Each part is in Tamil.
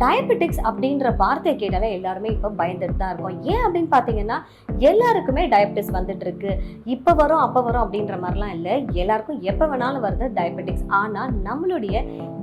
டயபெட்டிக்ஸ் அப்படின்ற வார்த்தையை கேட்டாலே எல்லாருமே இப்போ பயந்துட்டு தான் இருக்கோம். ஏன் அப்படின்னு பார்த்தீங்கன்னா எல்லாருக்குமே டயபெட்டிஸ் வந்துட்டு இருக்கு. இப்போ வரும் அப்போ வரும் அப்படின்ற மாதிரிலாம் இல்லை, எல்லாருக்கும் எப்போ வேணாலும் வருது டயபெட்டிக்ஸ். ஆனால் நம்மளுடைய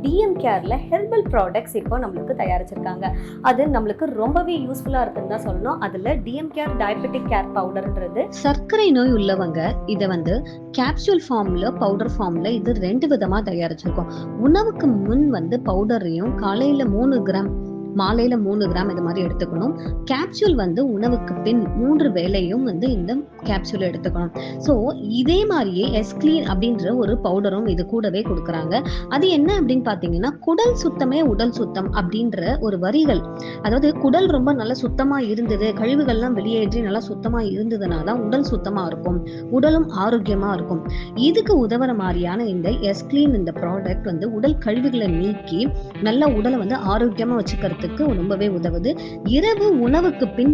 டிஎம் கேரில் ஹெர்பல் ப்ராடக்ட்ஸ் இப்போ நம்மளுக்கு தயாரிச்சிருக்காங்க. அது நம்மளுக்கு ரொம்பவே யூஸ்ஃபுல்லாக இருக்குன்னு தான் சொல்லணும். அதில் டிஎம் கேர் டயபெட்டிக் கேர் பவுடர்ன்றது சர்க்கரை நோய் உள்ளவங்க இதை வந்து கேப்சூல் ஃபார்மில் பவுடர் ஃபார்மில் இது 2 விதமாக தயாரிச்சிருக்கோம். உணவுக்கு முன் வந்து பவுடரையும் காலையில் 3 கிராம் மாலையில் 3 கிராம் இது மாதிரி எடுத்துக்கணும். கேப்சூல் வந்து உணவுக்கு பின் 3 வேளையும் வந்து இந்த கேப்சூல் எடுத்துக்கணும். ஸோ இதே மாதிரியே எஸ்க்ளீன் அப்படின்ற ஒரு பவுடரும் இது கூடவே கொடுக்குறாங்க. அது என்ன அப்படின்னு பார்த்தீங்கன்னா குடல் சுத்தமே உடல் சுத்தம் அப்படின்ற ஒரு வரிகள். அதாவது குடல் ரொம்ப நல்லா சுத்தமாக இருந்தது, கழிவுகள்லாம் வெளியேற்றி நல்லா சுத்தமாக இருந்ததுனால தான் உடல் சுத்தமாக இருக்கும், உடலும் ஆரோக்கியமாக இருக்கும். இதுக்கு உதவுற மாதிரியான இந்த எஸ்க்ளீன் இந்த ப்ராடக்ட் வந்து உடல் கழிவுகளை நீக்கி நல்ல உடலை வந்து ஆரோக்கியமாக வச்சுக்கிறது ரொம்பவே உதவுது. இரவு உணவுக்கு பின்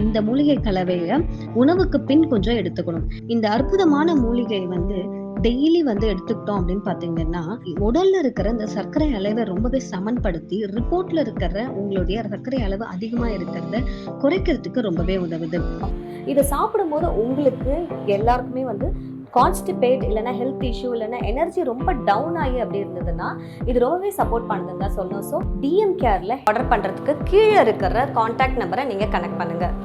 இந்த மூலிகை கலவையை உணவுக்கு பின் கொஞ்சம் எடுத்துக்கணும். இந்த அற்புதமான மூலிகை வந்து டெய்லி வந்து எடுத்துக்கிட்டோம் அப்படின்னு பாத்தீங்கன்னா உடல்ல இருக்கிற இந்த சர்க்கரை அளவை ரொம்பவே சமன்படுத்தி ரிப்போர்ட்ல இருக்கிற உங்களுடைய சர்க்கரை அளவு அதிகமா இருக்கிறத குறைக்கிறதுக்கு ரொம்பவே உதவுது. இதை சாப்பிடும் போது உங்களுக்கு எல்லாருக்குமே வந்து கான்ஸ்டிபேட் இல்லைனா ஹெல்த் இஷ்யூ இல்லைனா எனர்ஜி ரொம்ப டவுன் ஆகி அப்படி இருந்ததுன்னா இது ரொம்பவே சப்போர்ட் பண்ணுதுன்னு தான் சொல்லணும். ஸோ டிஎம் கேரில் ஆர்டர் பண்ணுறதுக்கு கீழே இருக்கிற கான்டாக்ட் நம்பரை நீங்கள் கனெக்ட் பண்ணுங்கள்.